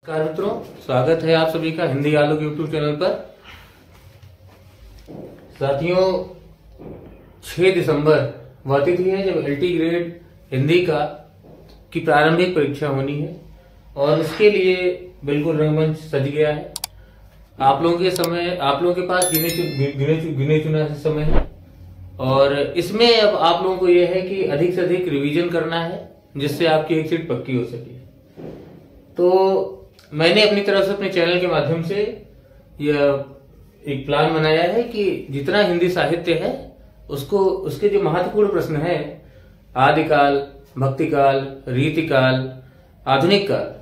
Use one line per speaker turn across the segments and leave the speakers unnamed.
नमस्कार मित्रों, स्वागत है आप सभी का हिंदी आलोक यूट्यूब चैनल पर। साथियों, 6 दिसंबर वह तिथि है जब एलटी ग्रेड हिंदी की प्रारंभिक परीक्षा होनी है और इसके लिए बिल्कुल रंगमंच सज गया है। आप लोगों के पास गिने चुना समय है और इसमें अब आप लोगों को यह है कि अधिक से अधिक रिवीजन करना है जिससे आपकी एक सीट पक्की हो सके। तो मैंने अपनी तरफ से अपने चैनल के माध्यम से यह एक प्लान बनाया है कि जितना हिंदी साहित्य है उसके जो महत्वपूर्ण प्रश्न है, आदिकाल, भक्तिकाल, रीतिकाल, आधुनिक काल,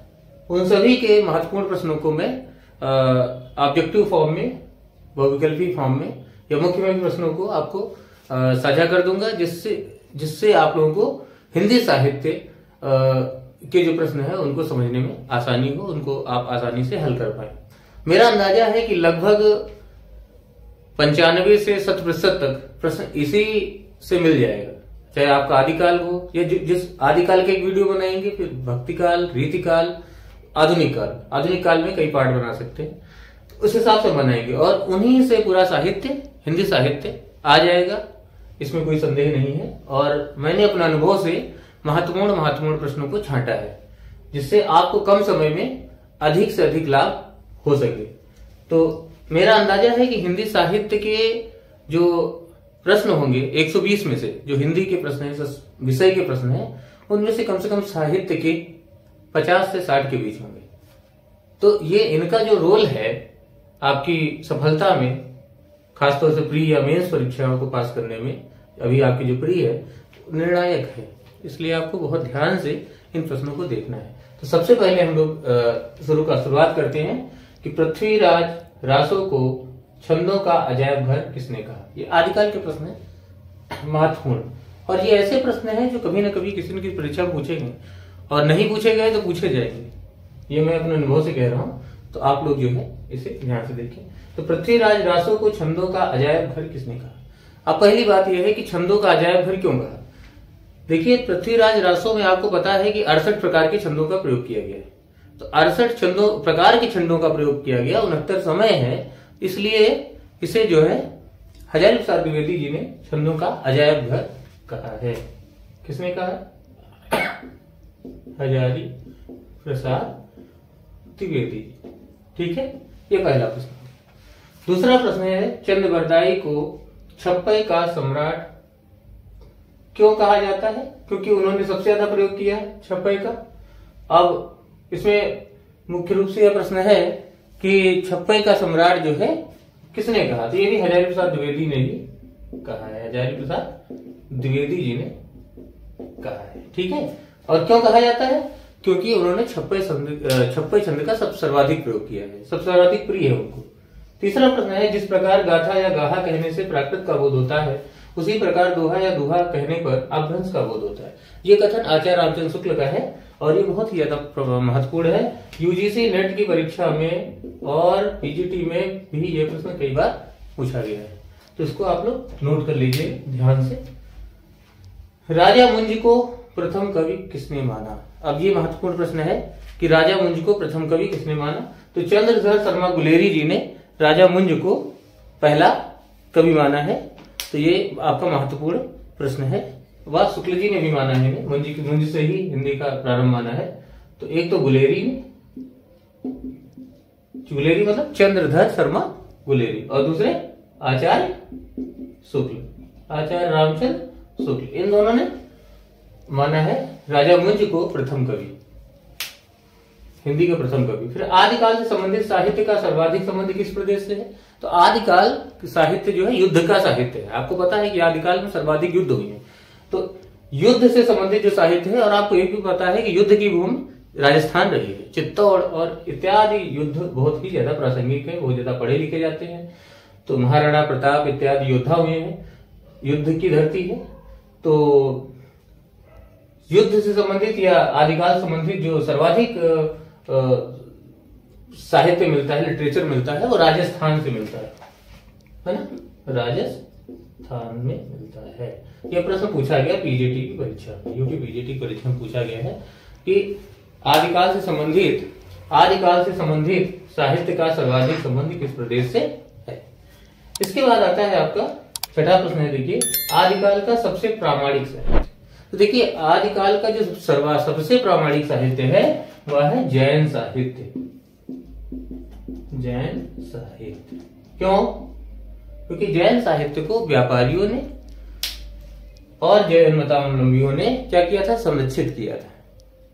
उन सभी के महत्वपूर्ण प्रश्नों को मैं ऑब्जेक्टिव फॉर्म में, बहुविकल्पी फॉर्म में या मुख्य प्रश्नों को आपको साझा कर दूंगा जिससे आप लोगों को हिंदी साहित्य के जो प्रश्न है उनको समझने में आसानी हो, उनको आप आसानी से हल कर पाए। मेरा अंदाजा है कि लगभग 95 से 100% तक प्रश्न इसी से मिल जाएगा, चाहे आपका आदिकाल हो या जिस आदिकाल के एक वीडियो बनाएंगे, फिर भक्तिकाल, रीतिकाल, आधुनिक काल में कई पार्ट बना सकते हैं, तो उस हिसाब से बनाएंगे और उन्हीं से पूरा साहित्य, हिंदी साहित्य आ जाएगा, इसमें कोई संदेह नहीं है। और मैंने अपने अनुभव से महत्वपूर्ण प्रश्नों को छांटा है जिससे आपको कम समय में अधिक से अधिक लाभ हो सके। तो मेरा अंदाजा है कि हिंदी साहित्य के जो प्रश्न होंगे 120 में से, जो हिंदी के प्रश्न है, विषय के प्रश्न है, उनमें से कम साहित्य के 50 से 60 के बीच होंगे। तो ये इनका जो रोल है आपकी सफलता में, खासतौर से प्री या मेंस परीक्षाओं को पास करने में, अभी आपकी जो प्री है निर्णायक है, इसलिए आपको बहुत ध्यान से इन प्रश्नों को देखना है। तो सबसे पहले हम लोग शुरुआत करते हैं कि पृथ्वीराज रासो को छंदों का अजायब घर किसने कहा। ये आदिकाल के प्रश्न है, महत्वपूर्ण, और ये ऐसे प्रश्न हैं जो कभी ना कभी किसी न किसी परीक्षा में पूछे गए और नहीं पूछे गए तो पूछे जाएंगे। ये मैं अपने अनुभव से कह रहा हूं, तो आप लोग जो है इसे ध्यान से देखें। तो पृथ्वीराज रासो को छंदों का अजायब घर किसने कहा। अब पहली बात यह है कि छंदों का अजायब घर क्यों कहा। देखिए, पृथ्वीराज रासो में आपको पता है कि 68 प्रकार के छंदों का प्रयोग किया गया है। तो 68 प्रकार के छंदों का प्रयोग किया गया, 69 समय है, इसलिए इसे जो है हजारी प्रसाद द्विवेदी जी ने छंदों का अजायब घर कहा है। किसने कहा? हजारी प्रसाद द्विवेदी। ठीक है, ये पहला प्रश्न। दूसरा प्रश्न है, चंद्रबरदाई को छप्पई का सम्राट क्यों कहा जाता है? क्योंकि उन्होंने सबसे ज्यादा प्रयोग किया है छप्पई का। अब इसमें मुख्य रूप से यह प्रश्न है कि छप्पई का सम्राट जो है किसने कहा। तो ये भी हजारी प्रसाद द्विवेदी ने ही कहा है, हजारी प्रसाद द्विवेदी जी ने कहा है। ठीक है, और क्यों कहा जाता है? क्योंकि उन्होंने छप्पई छंद का सर्वाधिक प्रयोग किया है, सबसे सर्वाधिक प्रिय है उनको। तीसरा प्रश्न है, जिस प्रकार गाथा या गाहा कहने से प्राकृत का बोध होता है, उसी प्रकार दोहा या दोहा कहने पर अपभ्रंश का बोध होता है। ये कथन आचार्य रामचंद्र शुक्ल का है और ये बहुत ही ज्यादा महत्वपूर्ण है। यूजीसी नेट की परीक्षा में और पीजीटी में भी ये प्रश्न कई बार पूछा गया है, तो इसको आप लोग नोट कर लीजिए ध्यान से। राजा मुंज को प्रथम कवि किसने माना। अब ये महत्वपूर्ण प्रश्न है कि राजा मुंज को प्रथम कवि किसने माना। तो चंद्रधर शर्मा गुलेरी जी ने राजा मुंज को पहला कवि माना है। तो ये आपका महत्वपूर्ण प्रश्न है। वह शुक्ल जी ने भी माना है, मुंज से ही हिंदी का प्रारंभ माना है। तो एक तो गुलेरी मतलब चंद्रधर शर्मा गुलेरी, और दूसरे आचार्य शुक्ल, आचार्य रामचंद्र शुक्ल, इन दोनों ने माना है राजा मुंज को प्रथम कवि, हिंदी का प्रथम कवि। फिर आदिकाल से संबंधित साहित्य का सर्वाधिक संबंध किस प्रदेश से है। तो आदिकाल साहित्य जो है युद्ध का साहित्य है। आपको पता है कि आदिकाल में सर्वाधिक युद्ध हुए हैं, तो युद्ध से संबंधित जो साहित्य है, और आपको ये भी पता है कि युद्ध की भूमि राजस्थान रही है, चित्तौड़ और इत्यादि युद्ध बहुत ही ज्यादा प्रासंगिक है, बहुत ज्यादा पढ़े लिखे जाते हैं। तो महाराणा प्रताप इत्यादि योद्धा हुए हैं, युद्ध की धरती है। तो युद्ध से संबंधित या आदिकाल संबंधित जो सर्वाधिक साहित्य मिलता है, लिटरेचर मिलता है, वो राजस्थान से मिलता है ना, राजस्थान में मिलता है। यह प्रश्न पूछा गया पीजीटी की परीक्षा में, यूपी पीजीटी परीक्षा में पूछा गया है कि आदिकाल से संबंधित आदिकाल से संबंधित साहित्य का सर्वाधिक संबंध किस प्रदेश से है। इसके बाद आता है आपका छठा प्रश्न है, देखिए आदिकाल का सबसे प्रामाणिक साहित्य। तो देखिए आदिकाल का जो सबसे प्रामाणिक साहित्य है वह है जैन साहित्य। जैन साहित्य क्यों? क्योंकि जैन साहित्य को व्यापारियों ने और जैन मतावलंबियों ने क्या किया था, संरक्षित किया था।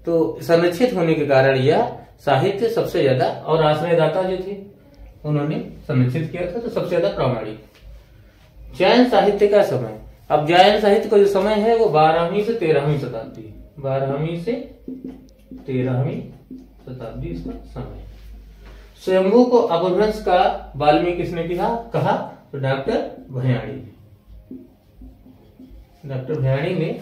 तो संरक्षित होने के कारण यह साहित्य सबसे ज्यादा, और आश्रयदाता जो थे उन्होंने संरक्षित किया था, तो सबसे ज्यादा प्रामाणिक। जैन साहित्य का समय, अब जैन साहित्य का जो समय है वो 12वीं से 13वीं शताब्दी, 12वीं से 13वीं शताब्दी इसका समय। स्वयंभू को अपभ्रंश का वाल्मीकि किसने कहा? तो डॉक्टर भयाणी ने। डॉक्टर भयाणी ने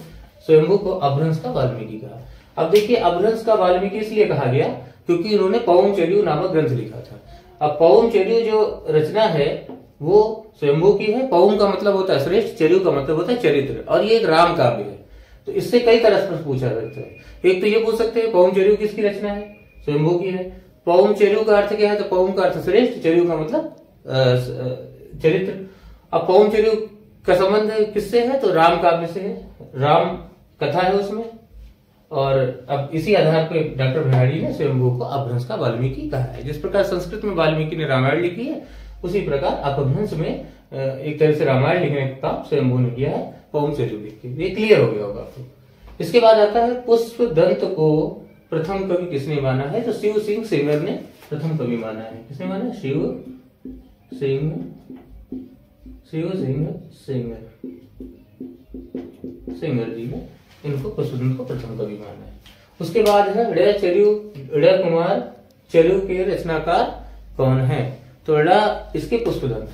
स्वयंभू को अपभ्रंश का वाल्मीकि कहा। अब देखिए अपभ्रंश का वाल्मीकि इसलिए कहा गया क्योंकि उन्होंने पौम चेरियो नामक ग्रंथ लिखा था। अब पौम चेरियो जो रचना है वो स्वयंभू की है। पौम का मतलब होता है श्रेष्ठ, चेरियो का मतलब होता है चरित्र, और ये एक राम काव्य है। तो इससे कई तरह से प्रश्न पूछा सकता है। एक तो ये पूछ सकते हैं पौम चेरियो किसकी रचना है? स्वयंभू की है। पौम चेरियो का अर्थ क्या है? तो पौम का अर्थ श्रेष्ठ, चेरियो का मतलब चरित्र। अब पौम चेरियो का संबंध किससे है? तो राम काव्य से है, राम कथा है उसमें। और अब इसी आधार पर डॉक्टर भयाणी ने स्वयंभू को अपभ्रंश का वाल्मीकि कहा है। जिस प्रकार संस्कृत में वाल्मीकि ने रामायण लिखी है, उसी प्रकार अपभ्रंश में एक तरह से रामायण लिखने का काम स्वयंभू ने किया है, पौम चेरियो लिख के। ये क्लियर हो गया होगा आपको। इसके बाद आता है पुष्पदंत को प्रथम कवि किसने माना है? तो शिव सिंह सेंगर ने प्रथम कवि माना है। किसने माना? शिव सिंह सेंगर जी ने इनको पुष्पदंत को प्रथम कवि माना है। उसके बाद है ड़ कुमार चेरियो के रचनाकार कौन है? तो इसके पुष्पदंत।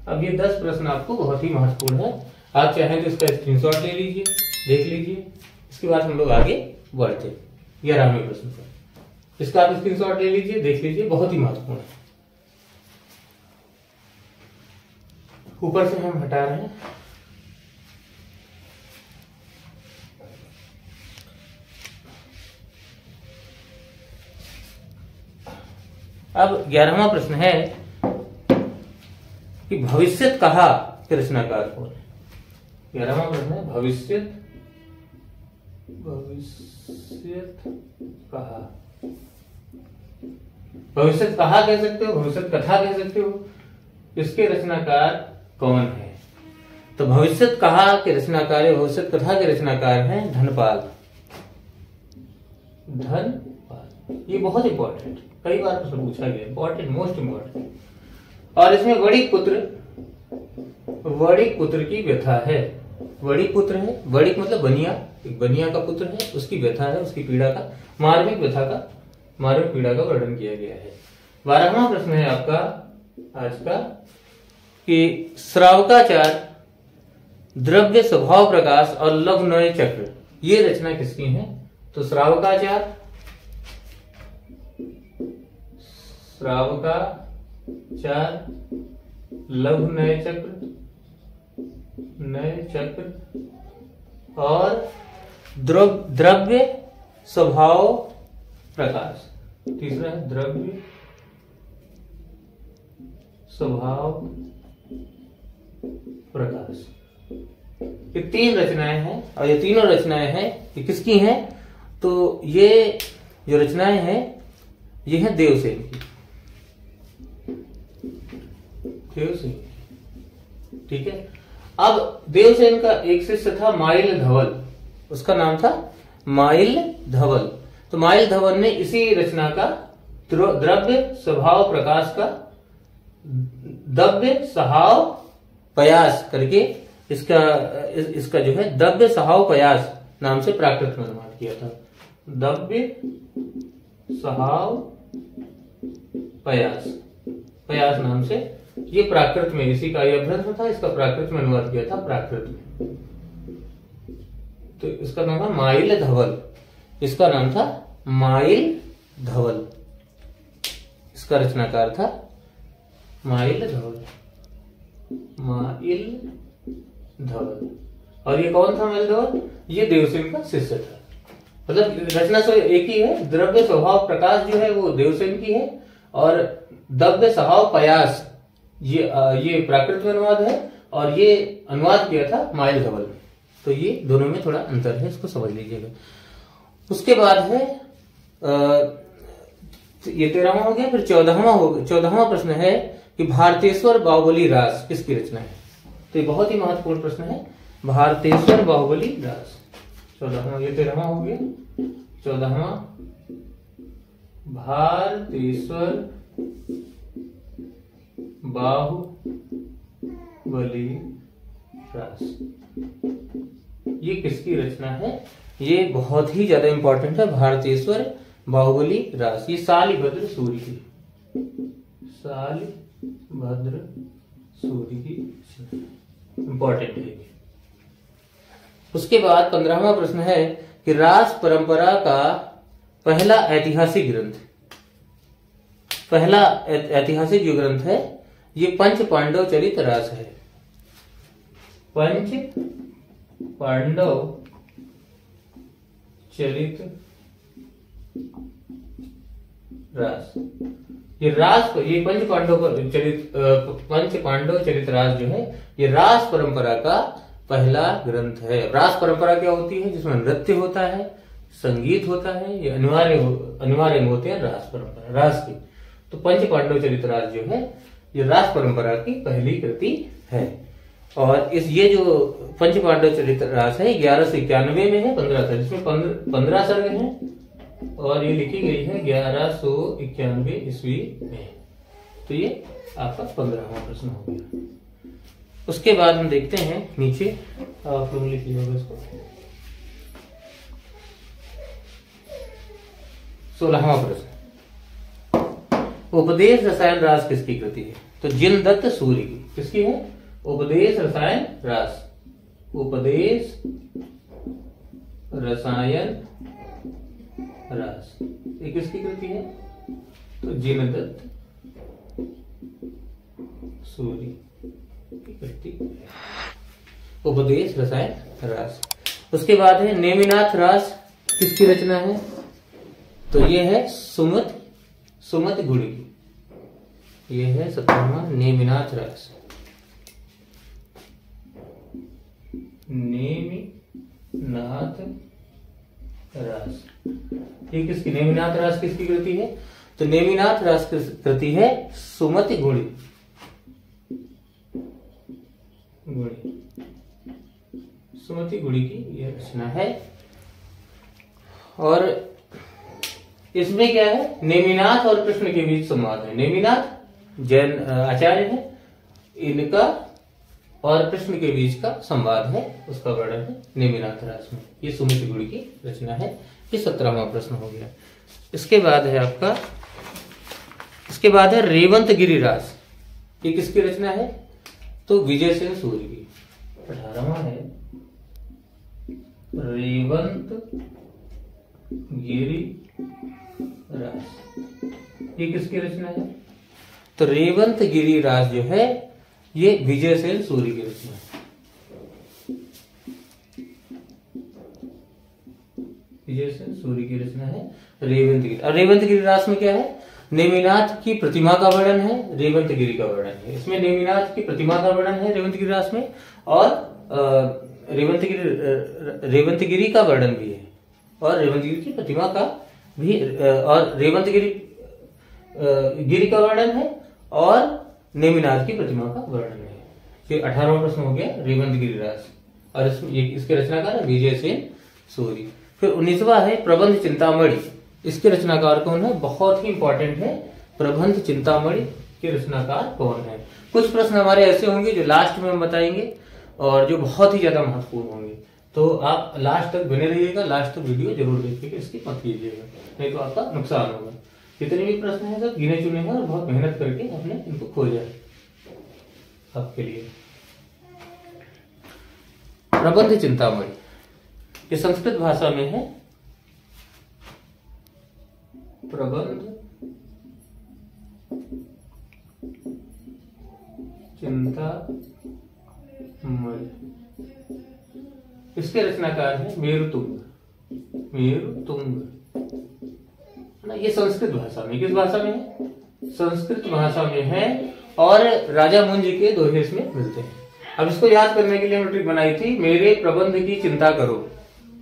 अब ये 10 प्रश्न आपको बहुत ही महत्वपूर्ण है। आप चाहें तो इसका स्क्रीनशॉट ले लीजिए, देख लीजिए। इसके बाद हम लोग आगे बढ़ते 11वें प्रश्न पर। इसका आप स्क्रीनशॉट ले लीजिए, देख लीजिए, बहुत ही महत्वपूर्ण है। ऊपर से हम हटा रहे हैं। अब 11वां प्रश्न है कि भविष्यत कहा के रचनाकार कौन है? 11वां प्रश्न है भविष्यत कहा। भविष्यत कहा कह सकते हो, भविष्यत कथा कह सकते हो। इसके रचनाकार कौन है? तो भविष्यत कहा के रचनाकार, भविष्यत कथा के रचनाकार हैं धनपाल। ये बहुत इंपॉर्टेंट, कई बार प्रश्न पूछा गया, इंपॉर्टेंट, मोस्ट इंपॉर्टेंट। और इसमें वणिक पुत्र की व्यथा है। वणिक पुत्र है, वणिक मतलब बनिया, एक बनिया का पुत्र है, उसकी व्यथा है, उसकी पीड़ा का, मार्मिक पीड़ा का वर्णन किया गया है। 12वां प्रश्न है आपका आज का कि श्रावकाचार, द्रव्य स्वभाव प्रकाश और लवनय चक्र, ये रचना किसकी है? तो श्रावकाचार, लवनय चक्र और द्रव्य स्वभाव प्रकाश। तीसरा है द्रव्य स्वभाव प्रकाश। ये 3 रचनाएं हैं, और ये तीनों रचनाएं हैं ये किसकी हैं? तो ये जो रचनाएं हैं ये है देवसेन की। ठीक है। अब देवसेन का एक शिष्य था माइल धवल, उसका नाम था माइल धवल। तो माइल धवल ने इसी रचना का द्रव्य स्वभाव प्रकाश का दव्य सहाव पयास करके इसका जो है दव्य सहाव पयास नाम से प्राकृत में अनुवाद किया था। दव्य सहाव पयास नाम से ये प्राकृत में, इसी का यह ग्रंथ था, इसका प्राकृत में अनुवाद किया था, प्राकृत में। तो इसका नाम था माइल धवल, इसका नाम था माइल धवल, इसका रचनाकार था माइल धवल। और ये कौन था मेलधवल? ये देवसेन का शिष्य था। मतलब रचना से एक ही है। द्रव्य स्वभाव प्रकाश जो है वो देवसेन की है, और द्रव्य स्वभाव प्रयास ये प्राकृत में अनुवाद है, और ये अनुवाद किया था माइलधवल ने। तो ये दोनों में थोड़ा अंतर है, इसको समझ लीजिएगा। उसके बाद है ये 13वां हो गया। फिर 14वां प्रश्न है कि भारतेश्वर बाहुबली रास किसकी रचना है? तो ये बहुत ही महत्वपूर्ण प्रश्न है। भारतेश्वर बाहुबली रास 14वां, ये 13वां हो गया। 14वां भारतेश्वर बाहुबली रास ये किसकी रचना है? ये बहुत ही ज्यादा इंपॉर्टेंट है। भारतेश्वर बाहुबली रास ये शालिभद्र सूरि की, शालिभद्र सूरि की इंपॉर्टेंट है। उसके बाद 15वां प्रश्न है कि रास परंपरा का पहला ऐतिहासिक जो ग्रंथ है ये पंच पांडव चरित रास है। पंच पांडव चरित रास, ये पंच पांडव चरित रास जो है ये रास परंपरा का पहला ग्रंथ है। रास परंपरा क्या होती है? जिसमें नृत्य होता है, संगीत होता है, ये अनिवार्य होते हैं रास परंपरा रास की। तो पंच पांडव चरित रास जो है ये रास परंपरा की पहली कृति है। और ये जो पंच पांडव चरित रास है 1191 में है, 15 सर्ग, जिसमें 15 सर्ग हैं, और ये लिखी गई है 1191 ईस्वी में। तो ये आपका 15वां प्रश्न हो गया। उसके बाद हम देखते हैं नीचे, आप लोग लिख लीजिएगा इसको। 16वां प्रश्न, उपदेश रसायन रास किसकी कृति है? तो जिनदत्त सूरि की। किसकी है? उपदेश रसायन रास। उपदेश रसायन रास ये किसकी कृति है? तो जिनदत्त सूरि की कृति, उपदेश रसायन रास। उसके बाद है नेमिनाथ रास किसकी रचना है? तो ये है सुमति गुड़ी की। ये है 17वां नेमिनाथ रास। नेमिनाथ रास ये किसकी? नेमिनाथ रास किसकी कृति है? तो नेमिनाथ रास की कृति है सुमति गुड़ी। सुमति गुड़ी की यह रचना है। और इसमें क्या है? नेमिनाथ और कृष्ण के बीच संवाद है। नेमिनाथ जैन आचार्य है, इनका और कृष्ण के बीच का संवाद है, उसका वर्णन है नेमिनाथ रास में। ये सुमति गुड़ी की रचना है। ये 17वां प्रश्न हो गया। इसके बाद है रेवंत गिरि रास। ये किसकी रचना है? तो विजय सेन सूरि की। 18वां है रेवंत गिरि रास। ये किसकी रचना है? तो रेवंत गिरि रास जो है ये विजय सेन सूरि की रचना है। विजय सेन सूरि की रचना है रेवंत गिरि। और रेवंत गिरि रास में क्या है? नेमिनाथ की प्रतिमा का वर्णन है, रेवंत गिरि का वर्णन है। इसमें नेमिनाथ की प्रतिमा का वर्णन है रेवंत गिरि रास में, और रेवंत गिरि का वर्णन भी है, और रेवंत गिरि की प्रतिमा का भी, और रेवंत गिरि का वर्णन है, और नेमिनाथ की प्रतिमा का वर्णन है। ये 18वां प्रश्न हो गया रेवंत गिरि रास। और इसके रचनाकार है विजय सेन सूरि। फिर 19वां है प्रबंध चिंतामणि। इसके रचनाकार कौन है? बहुत ही इंपॉर्टेंट है। प्रबंध चिंतामणि के रचनाकार कौन है? कुछ प्रश्न हमारे ऐसे होंगे जो लास्ट में हम बताएंगे, और जो बहुत ही ज्यादा महत्वपूर्ण होंगे। तो आप लास्ट तक बने रहिएगा, लास्ट तक वीडियो जरूर देखिएगा, इसकी मत कीजिएगा, नहीं तो आपका नुकसान होगा। जितने भी प्रश्न हैं सब गिने चुने हैं, और बहुत मेहनत करके आपने इनको खोजा है आपके लिए। प्रबंध चिंतामणि ये संस्कृत भाषा में है। प्रबंध चिंतामणि इसके रचनाकार है मेरुतुंग। मेरुतुंग ना, ये संस्कृत भाषा में, किस भाषा में है? संस्कृत भाषा में है और राजा मुंज के दोहे इसमें मिलते हैं। अब इसको याद करने के लिए हमने ट्रिक बनाई थी, मेरे प्रबंध की चिंता करो,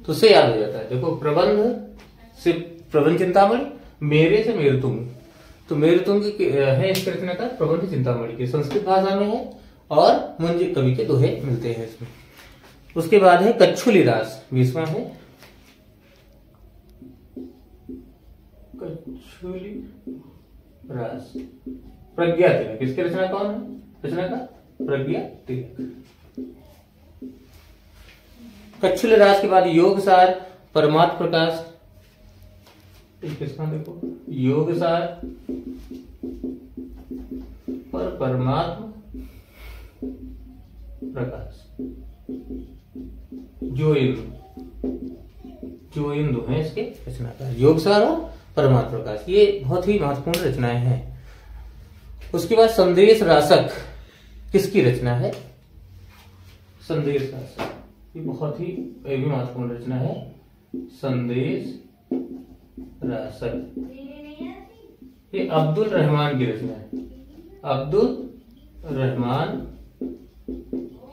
तो उससे याद हो जाता है। देखो, प्रबंध से प्रबंध चिंतामणि, मेरे से मेरुतुंग, तो मेरुतुंग है इसके रचनाकार प्रबंध चिंतामणि के, संस्कृत भाषा में है और मुंज कवि के दोहे मिलते हैं इसमें। उसके बाद है कच्छुलिरास, 20वां है कच्छुलिरास। प्रज्ञा तिलक, इसके रचना कौन है? रचनाकार प्रज्ञा तिलक। कच्छुलिरास के बाद योगसार, परमात्म प्रकाश, किसका देखो, योगसार पर परमात्म प्रकाश, जो इंदु है इसके रचनाकार, योगसार और परमात्म प्रकाश, ये बहुत ही महत्वपूर्ण रचनाएं हैं। उसके बाद संदेश रासक, किसकी रचना है? संदेश रासक, ये बहुत ही महत्वपूर्ण रचना है, संदेश रासक। ये अब्दुल रहमान की रचना है, अब्दुल रहमान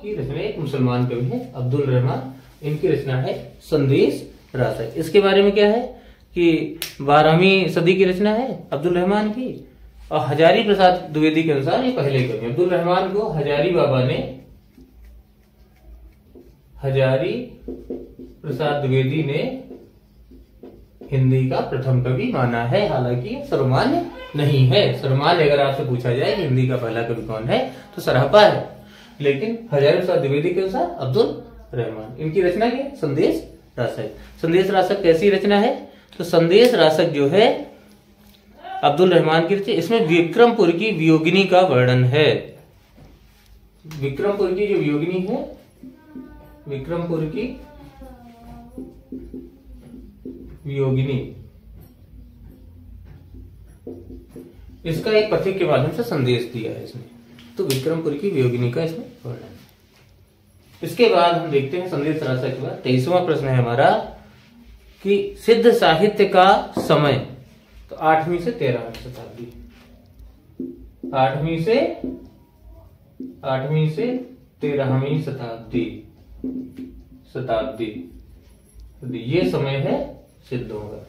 की रचना, एक मुसलमान कवि है अब्दुल रहमान, इनकी रचना है संदेश रासक। इसके बारे में क्या है कि 12वीं सदी की रचना है अब्दुल रहमान की, और हजारी प्रसाद द्विवेदी के अनुसार ये पहले कवि। अब्दुल रहमान को हजारी बाबा ने, हजारी प्रसाद द्विवेदी ने हिंदी का प्रथम कवि माना है, हालांकि सर्वमान्य नहीं है। सर्वमान्य अगर आपसे पूछा जाए कि हिंदी का पहला कवि कौन है तो सराहपा है, लेकिन हजारी प्रसाद द्विवेदी के अनुसार अब्दुल रहमान, इनकी रचना के संदेश रासक। संदेश रासक कैसी रचना है? तो संदेश रासक जो है अब्दुल रहमान की रचना, इसमें विक्रमपुर की वियोगिनी का वर्णन है। विक्रमपुर की जो वियोगिनी है, विक्रमपुर की वियोगिनी, इसका एक पथिक के माध्यम से संदेश दिया है इसने, तो विक्रमपुर की वियोगिनी का इसमें वर्णन। इसके बाद हम देखते हैं संदेश रासक के बाद 23वां प्रश्न है हमारा कि सिद्ध साहित्य का समय, तो 8वीं से 13वीं शताब्दी, 8वीं से 13वीं शताब्दी, ये समय है सिद्धों का,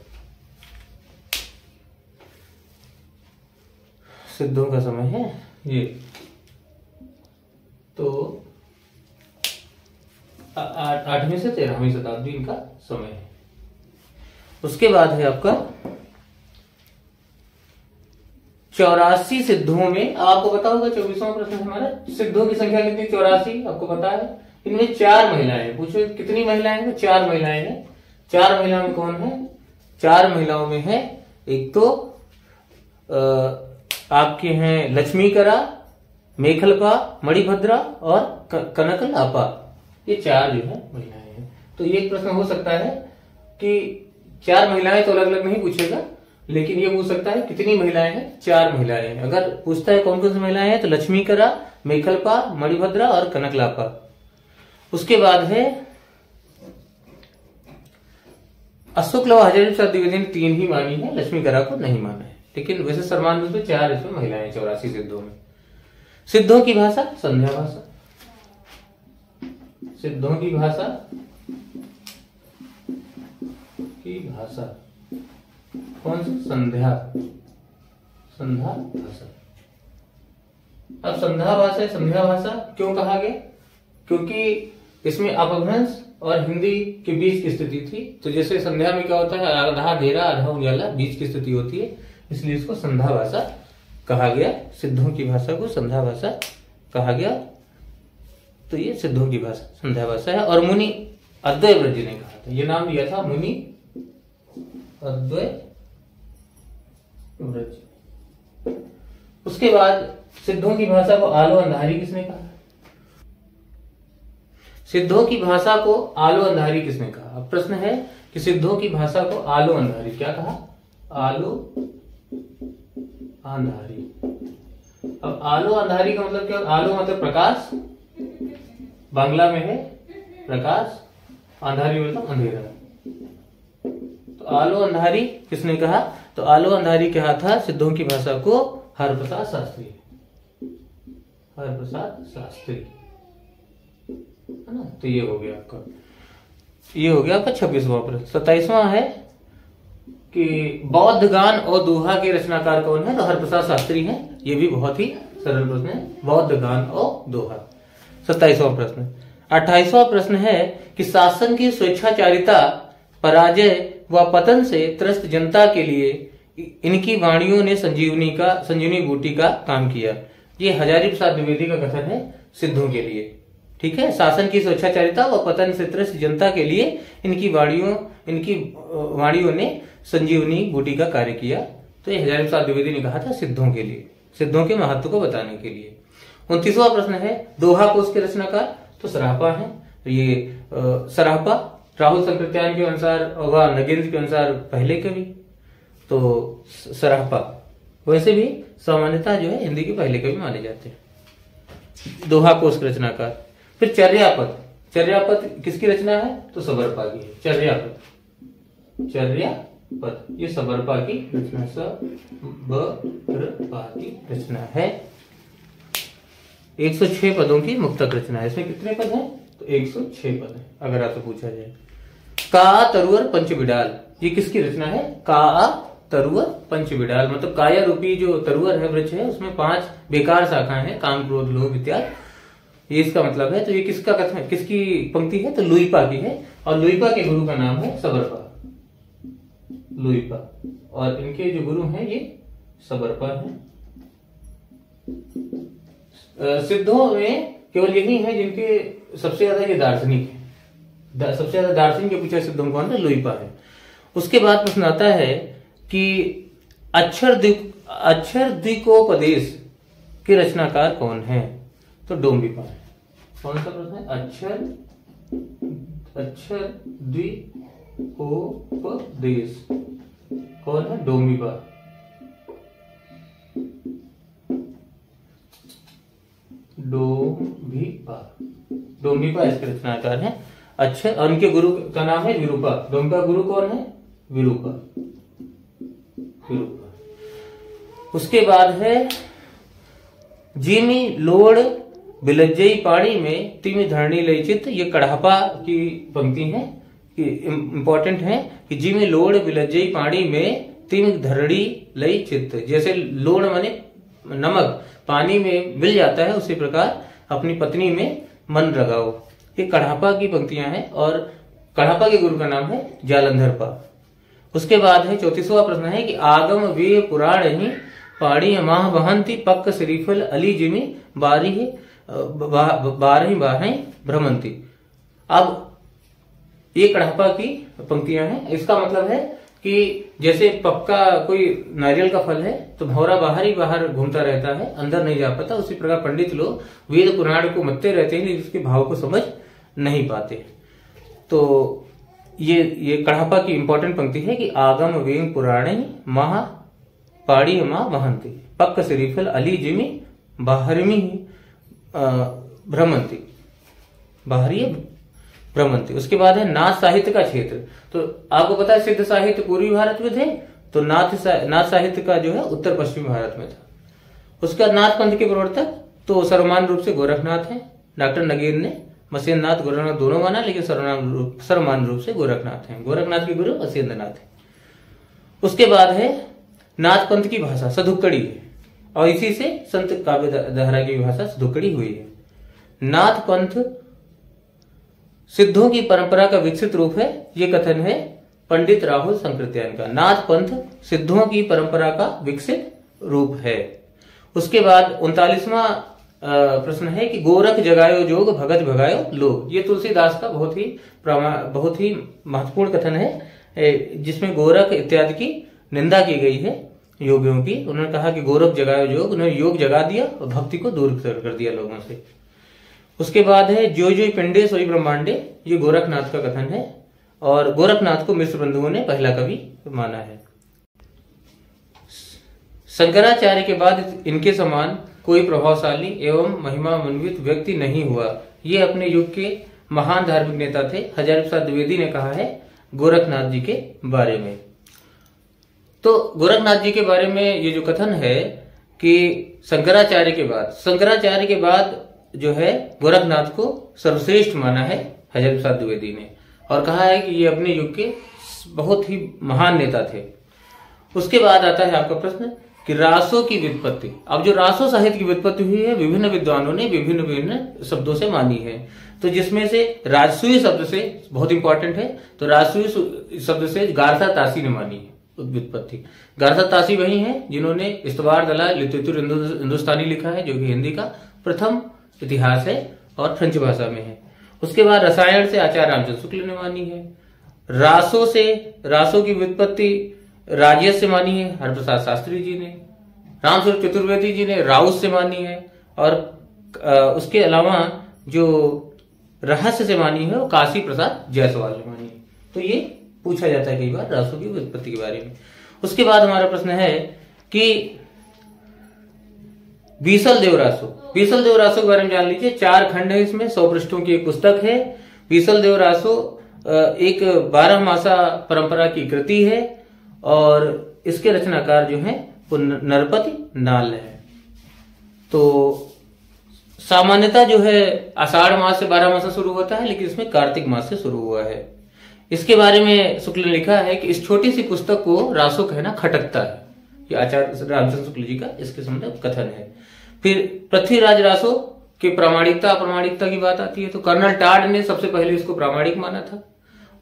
सिद्धों का समय है ये। तो 8वीं से 13वीं शताब्दी इनका समय है। उसके बाद है आपका 84 सिद्धों में, आपको पता होगा 24वां प्रश्न हमारा, सिद्धों की संख्या कितनी? 84, आपको पता है। इनमें 4 महिलाएं हैं, पूछो कितनी महिलाएं हैं? 4 महिलाएं हैं। 4 महिलाओं में कौन है? 4 महिलाओं में है, एक तो आपके हैं लक्ष्मीकरा, मेखलपा, मणिभद्रा और कनकलापा, ये 4 जो है महिलाएं हैं। तो ये एक प्रश्न हो सकता है कि 4 महिलाएं, तो अलग अलग नहीं पूछेगा, लेकिन ये पूछ सकता है कितनी महिलाएं हैं? 4 महिलाएं हैं। अगर पूछता है कौन कौन सी महिलाएं हैं, तो लक्ष्मीकरा, मेखलपा, मणिभद्रा और कनकलापा। उसके बाद है अशुक्ल व हजारी प्रसाद द्विवेदी ने 3 ही मानी है, लक्ष्मीकरा को नहीं माना है, लेकिन वैसे सर्वमान्य रूप से 4 इसमें महिलाएं 84 सिद्धों में। सिद्धों की भाषा संध्या भाषा, सिद्धों की भाषा कौन सी? संध्या भाषा। अब संध्या भाषा क्यों कहा गया? क्योंकि इसमें अपभ्रंश और हिंदी के बीच की स्थिति थी। तो जैसे संध्या में क्या होता है, आधा अंधेरा आधा उजाला, बीच की स्थिति होती है, इसलिए इसको संध्या भाषा कहा गया। सिद्धों की भाषा को संध्या भाषा कहा गया। तो ये सिद्धों की भाषा संध्या भाषा है। और मुनि अद्वैय व्रज ने कहा था, ये नाम दिया था मुनि अद्वैय व्रज। उसके बाद सिद्धों की भाषा को आलो अंधारी किसने कहा? सिद्धों की भाषा को आलो अंधारी किसने कहा? अब प्रश्न है कि सिद्धों की भाषा को आलो अंधारी क्या कहा? आलो अंधारी। अब आलो अंधारी का मतलब क्या? आलो मतलब प्रकाश, बांग्ला में है प्रकाश, अंधारी मतलब अंधेरा। तो आलो अंधारी किसने कहा? तो आलो अंधारी कहा था सिद्धों की भाषा को हरप्रसाद शास्त्री, हरप्रसाद शास्त्री, है ना। तो ये हो गया आपका, ये हो गया आपका 26वां प्रश्न। 27वां है कि बौद्ध गान और दोहा के रचनाकार कौन है? तो हरप्रसाद शास्त्री हैं। ये भी बहुत ही सरल प्रश्न है, बौद्ध गान और दोहा। 27वां प्रश्न। 28वां प्रश्न है कि शासन की स्वेच्छाचारिता, पराजय व पतन से त्रस्त जनता के लिए इनकी वाणियों ने संजीवनी बूटी का काम किया। ये हजारी प्रसाद द्विवेदी का कथन है सिद्धों के लिए। ठीक है, शासन की स्वेच्छाचारिता व पतन से त्रस्त जनता के लिए इनकी वाणियों ने संजीवनी बूटी का कार्य किया। तो ये हजारी प्रसाद द्विवेदी ने कहा था सिद्धों के लिए, सिद्धों के महत्व को बताने के लिए। 29वां प्रश्न है दोहा कोश के रचनाकार, तो सराहपा है। तो ये सराहपा राहुल संकृत्यायन के अनुसार व नगेंद्र के अनुसार पहले कवि, तो सराहपा वैसे भी सामान्यतः जो है हिंदी के पहले कवि माने जाते हैं। दोहा कोश के रचनाकार। फिर चर्यापद, चर्यापद किसकी रचना है? तो सबरपा की है। चर्यापद, चर्यापद ये सबरपा की रचना, सबरपा की रचना है। 106 पदों की मुक्तक रचना है। इसमें कितने पद हैं? तो 106 पद है अगर आपसे पूछा जाए। का तरुवर पंचबिडाल, ये किसकी रचना है? का तरुवर पंचबिडाल, मतलब काया रूपी जो तरुवर है, वृक्ष है, उसमें 5 बेकार शाखाएं हैं, काम क्रोध लोभ इत्यादि, ये इसका मतलब है। तो ये किसका कथन, किसकी पंक्ति है? तो लुइपा की है। और लुइपा के गुरु का नाम है सबरपा, लुइपा, और इनके जो गुरु हैं ये सबरपा है। सिद्धों में केवल यही है जिनके सबसे ज्यादा ये दार्शनिक है, सबसे ज्यादा दार्शनिक पूछा सिद्धों कौन है? लुइपा है। उसके बाद प्रश्न आता है कि अक्षर द्विकोपदेश के रचनाकार कौन है? तो डोम्बिपा है। कौन सा प्रश्न है? अक्षर द्विकोपदेश कौन है? डोम्बिपा। डोम्बिपा इसके रचनाकार हैं। अच्छा, और उनके गुरु का नाम है विरूपा। डोम्बिपा गुरु कौन है? विरूपा, विरूपा। उसके बाद है जिमी लोड़ बिलज्जई पाणी में तिमि धरणी लई चित्त, ये कढ़ापा की पंक्ति है कि इंपॉर्टेंट है कि जिमी लोड़ बिलज्जई पाणी में तिमि धरणी लई चित्त, जैसे लोड़ माने नमक पानी में मिल जाता है, उसी प्रकार अपनी पत्नी में मन लगाओ। ये कढ़ापा की पंक्तियां हैं और कढ़ापा के गुरु का नाम है जालंधरपा। उसके बाद है 34वां प्रश्न है कि आगम वे पुराण ही पाड़ी माह वहंती पक्क शरीफल अली जिमी बारही बारही भ्रमंती। अब ये कढ़ापा की पंक्तियां हैं। इसका मतलब है कि जैसे पक्का कोई नारियल का फल है तो भौरा बाहर ही बाहर घूमता रहता है, अंदर नहीं जा पाता, उसी प्रकार पंडित लोग वेद पुराण को मत्ते रहते हैं लेकिन उसके भाव को समझ नहीं पाते। तो ये कढ़ापा की इंपॉर्टेंट पंक्ति है कि आगम वेद पुराणे महा पाड़ी मां वहंती पक्क शरीफल अली जिमी बाहरमी भ्रमंती, बाहरी भ्रमंती। उसके बाद है नाथ साहित्य का क्षेत्र। तो आपको पता है सिद्ध साहित्य पूर्वी भारत में थे, तो नाथ साहित्य का जो है उत्तर पश्चिमी भारत में था। उसके बाद नाथ पंथ के प्रवर्तक तो सर्वमान रूप से गोरखनाथ है। डॉक्टर नगेंद्र ने मसेंद्रनाथ गोरखनाथ दोनों माना, लेकिन सर्वमान रूप से गोरखनाथ है। गोरखनाथ के गुरु मसेंद्रनाथ है। उसके बाद है नाथ पंथ की भाषा सधुक्कड़ी है और इसी से संत काव्य धारा की भाषा सधुक्कड़ी हुई है। नाथ पंथ सिद्धों की परंपरा का विकसित रूप है, ये कथन है पंडित राहुल संकृत्यायन का। नाथ पंथ सिद्धों की परंपरा का विकसित रूप है। उसके बाद 39वां प्रश्न है कि गोरख जगायो जोग भगत भगायो लोग। ये तुलसीदास का बहुत ही महत्वपूर्ण कथन है, जिसमें गोरख इत्यादि की निंदा की गई है योगियों की। उन्होंने कहा कि गोरख जगायो योग, उन्होंने योग जगा दिया और भक्ति को दूर कर दिया लोगों से। उसके बाद है जो जो पिंडे सोई ब्रह्मांडे, ये गोरखनाथ का कथन है और गोरखनाथ को मिश्र बंधुओं ने पहला कवि माना है। शंकराचार्य के बाद इनके समान कोई प्रभावशाली एवं महिमा मनवित व्यक्ति नहीं हुआ। ये अपने युग के महान धार्मिक नेता थे हजारी प्रसाद द्विवेदी ने कहा है गोरखनाथ जी के बारे में। तो गोरखनाथ जी के बारे में ये जो कथन है कि शंकराचार्य के बाद जो है गोरखनाथ को सर्वश्रेष्ठ माना है हजारी प्रसाद द्विवेदी ने, और कहा है कि ये अपने युग के बहुत ही महान नेता थे। उसके बाद आता है आपका प्रश्न कि रासों की व्युत्पत्ति। अब जो रासो साहित्य की व्युत्पत्ति हुई है विभिन्न विद्वानों ने विभिन्न विभिन्न शब्दों से मानी है। तो जिसमें से राजसूय शब्द से बहुत इंपॉर्टेंट है, तो राजसूय शब्द से गार्था तासी ने मानी है व्युत्पत्ति। गार्था तासी वही है जिन्होंने इस्तवार दलाल लिटरेचर हिंदुस्तानी लिखा है, जो कि हिंदी का प्रथम इतिहास है और फ्रेंच भाषा में है। उसके बाद रसायन से आचार्य रामचंद्र शुक्ल ने मानी है। रासों की व्युत्पत्ति राजस से मानी है हरप्रसाद शास्त्री जी ने। रामस्वरूप चतुर्वेदी जी ने राउस से मानी है, और उसके अलावा जो रहस्य से मानी है वो काशी प्रसाद जायसवाल ने मानी है। तो ये पूछा जाता है कई बार रासों की व्युत्पत्ति के बारे में। उसके बाद हमारा प्रश्न है कि बीसल देव रासो के बारे में जान लीजिए। 4 खंड है इसमें, 100 पृष्ठों की एक पुस्तक है। बीसल देव रासो एक 12 मासा परंपरा की कृति है, और इसके रचनाकार जो है वो नरपति नाल है। तो सामान्यतः जो है आषाढ़ मास से 12 मासा शुरू होता है, लेकिन इसमें कार्तिक मास से शुरू हुआ है। इसके बारे में शुक्ल ने लिखा है कि इस छोटी सी पुस्तक को रासो कहना खटकता है। ये आचार्य रामचंद्र शुक्ल जी का इसके संबंध में कथन है। फिर पृथ्वीराज रासो की प्रामाणिकता अप्रामाणिकता की बात आती है, तो कर्नल टाड ने सबसे पहले इसको प्रामाणिक माना था,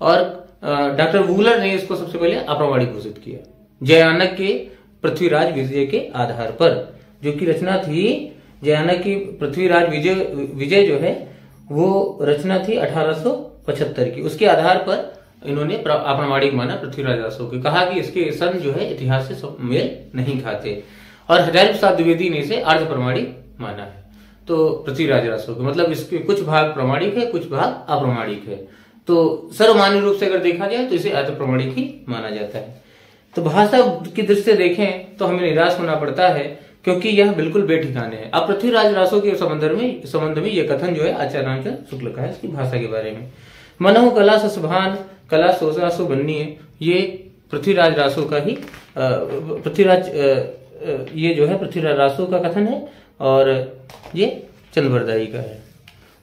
और डॉक्टर वूलर ने इसको सबसे पहले अप्रामाणिक घोषित किया जयानक के पृथ्वीराज विजय के आधार पर, जो की रचना थी जयानक की पृथ्वीराज विजय जो है वो रचना थी 1875 की। उसके आधार पर इन्होंने अप्रामाणिक माना पृथ्वीराज रासो को, कहा कि इसके सन जो है इतिहास से मेल नहीं खाते, और हजारी प्रसाद द्विवेदी ने इसे अर्ध प्रमाणिक माना है। तो पृथ्वीराज रासो को मतलब इसके कुछ भाग प्रमाणिक है, कुछ भाग अप्रामाणिक है। तो सर्वमान्य रूप से अगर देखा जाए तो इसे अर्ध प्रमाणिक ही माना जाता है। तो भाषा की दृष्टि से देखें तो हमें निराश होना पड़ता है, क्योंकि यह बिल्कुल बेठिकाने है। अब पृथ्वीराज रासो के संबंध में यह कथन जो है आचार्य रामचंद्र शुक्ल का है इसकी भाषा के बारे में। मनहु कला ससभान कला सोसासु बन्नी है, ये पृथ्वीराज रासो का ही ये जो है पृथ्वीराज रासो का कथन है, और ये चंद्रवरदाई का है।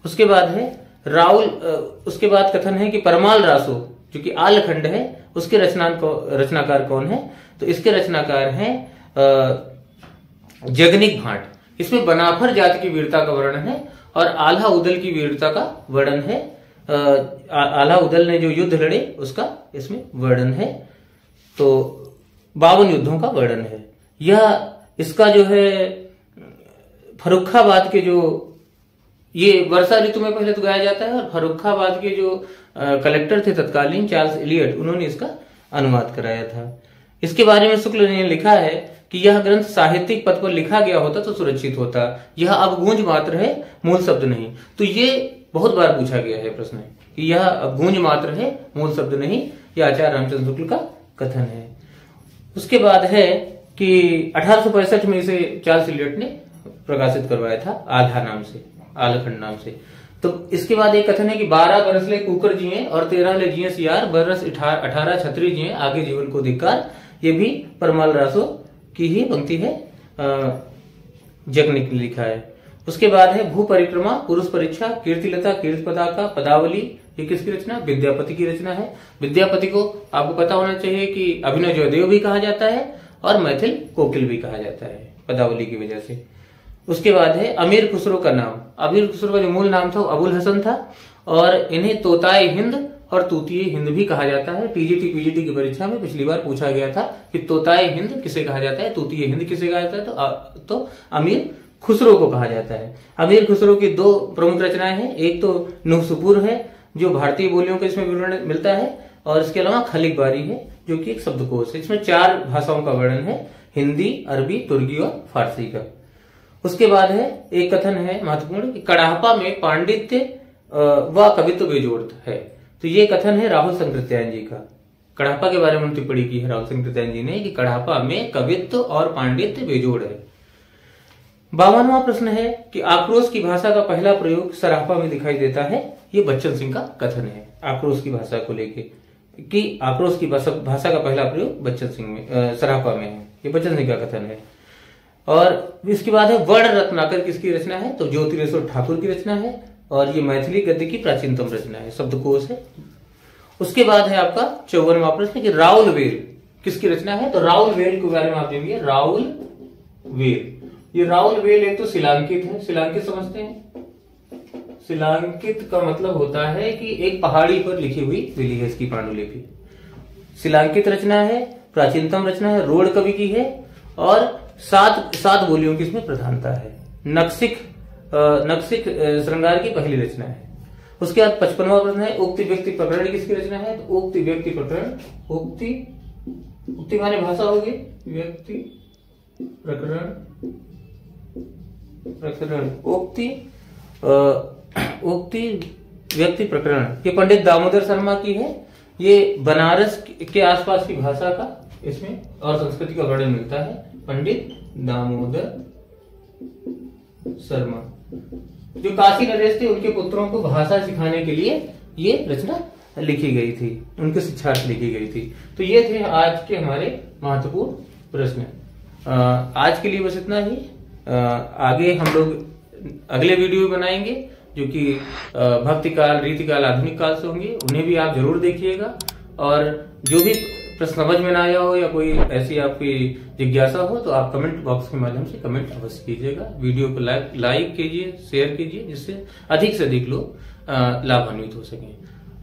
उसके बाद है उसके बाद कथन है कि परमाल रासो जो कि आलखंड है उसके रचनाकार कौन है, तो इसके रचनाकार हैं जगनिक भाट। इसमें बनाफर जाति की वीरता का वर्णन है, और आल्हा उदल की वीरता का वर्णन है। आल्हा उदल ने जो युद्ध लड़े उसका इसमें वर्णन है। तो 52 युद्धों का वर्णन है। यह इसका जो है फर्रुखाबाद के जो ये वर्षा ऋतु में पहले तो गाया जाता है, और फर्रुखाबाद के जो कलेक्टर थे तत्कालीन चार्ल्स एलियट, उन्होंने इसका अनुवाद कराया था। इसके बारे में शुक्ल ने लिखा है कि यह ग्रंथ साहित्यिक पद पर लिखा गया होता तो सुरक्षित होता, यह अब गूंज मात्र है, मूल शब्द नहीं। तो ये बहुत बार पूछा गया है प्रश्न कि यह अब गूंज मात्र है, मूल शब्द नहीं, यह आचार्य रामचंद्र शुक्ल का कथन है। उसके बाद है कि 1865 में इसे चार्ल्स एलियट ने प्रकाशित करवाया था आलखंड नाम से। तो इसके बाद एक कथन है कि 12 बरस ले कुकर जिए और 13 ले जिए सियार, बरस 18 छतरी जिए आगे जीवन को धिक्कार। ये भी परमाल रासो की ही पंक्ति है, जगनिक ने लिखा है। उसके बाद है भू परिक्रमा, पुरुष परीक्षा, कीर्तिलता, कीर्ति पताका, पदावली, ये किसकी रचना? विद्यापति की रचना है। विद्यापति को आपको पता होना चाहिए कि अभिनव जयदेव भी कहा जाता है और मैथिल कोकिल भी कहा जाता है पदावली की वजह से। उसके बाद है अमीर खुसरो का नाम। अमीर खुसरो का जो मूल नाम था वो अबुल हसन था, और इन्हें तोताए हिंद और तूतीय हिंद भी कहा जाता है। टीजीटी पीजीटी की परीक्षा में पिछली बार पूछा गया था कि तोताए हिंद किसे कहा जाता है, तूतीय हिंद किसे कहा जाता है, तो अमीर खुसरो को कहा जाता है। अमीर खुसरो की 2 प्रमुख रचनाएं हैं, एक तो नुहसुपुर है जो भारतीय बोलियों का इसमें विवरण मिलता है, और इसके अलावा खलिक बारी है जो कि एक शब्दकोश है। इसमें 4 भाषाओं का वर्णन है, हिंदी, अरबी, तुर्की और फारसी का। उसके बाद है एक कथन है महत्वपूर्ण कि कड़ाहपा में पांडित्य व कवित्व बेजोड़ है। तो ये कथन है राहुल संकृत्यायन जी का। कड़ाहपा के बारे में टिप्पणी की है राहुल संकृत्यायन जी ने कि कड़ाहपा में कवित्व और पांडित्य बेजोड़ है। 52वां प्रश्न है कि आक्रोश की भाषा का पहला प्रयोग सराहपा में दिखाई देता है, ये बच्चन सिंह का कथन है आक्रोश की भाषा को लेके, कि आक्रोश की भाषा का पहला प्रयोग बच्चन सिंह में सराफा में है। ये बच्चन सिंह का कथन है। और इसके बाद है वर्ण रत्नाकर, किसकी रचना है? तो ज्योतिरेश्वर ठाकुर की रचना है और ये मैथिली गद्य की प्राचीनतम रचना है, शब्दकोश है। उसके बाद है आपका 54वां प्रश्न कि राउल वेल किसकी रचना है? तो राउल वेल के बारे में आप देंगे, राउल वेल। ये राउल वेल एक तो शिलांकित है, शिलांकित समझते हैं? शिलांकित का मतलब होता है कि एक पहाड़ी पर लिखी हुई मिली है इसकी पांडुलिपि। शिलांकित रचना है, प्राचीनतम रचना है, रोड कवि की है और सात बोलियों की इसमें प्रधानता है। नक्सिक श्रृंगार की पहली रचना है। उसके बाद 55वां प्रश्न है उक्ति व्यक्ति प्रकरण किसकी रचना है? तो उक्ति व्यक्ति प्रकरण, उक्ति माने भाषा होगी, व्यक्ति प्रकरण उक्ति व्यक्ति प्रकरण ये पंडित दामोदर शर्मा की है। ये बनारस के आसपास की भाषा का इसमें और संस्कृति का वर्णन मिलता है। पंडित दामोदर शर्मा जो काशी नरेश थे, उनके पुत्रों को भाषा सिखाने के लिए ये रचना लिखी गई थी, उनके शिक्षार्थ लिखी गई थी। तो ये थे आज के हमारे महत्वपूर्ण प्रश्न। आज के लिए बस इतना ही। आगे हम लोग अगले वीडियो बनाएंगे जो कि भक्ति काल, रीति काल, आधुनिक काल से होंगे, उन्हें भी आप जरूर देखिएगा। और जो भी प्रश्न समझ में ना आया हो या कोई ऐसी आपकी जिज्ञासा हो तो आप कमेंट बॉक्स के माध्यम से कमेंट अवश्य कीजिएगा। वीडियो को लाइक कीजिए, शेयर कीजिए, जिससे अधिक से अधिक लोग लाभान्वित हो सकें।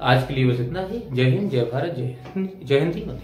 आज के लिए बस इतना ही। जय हिंद, जय भारत, जय हिंद, जय हिंद।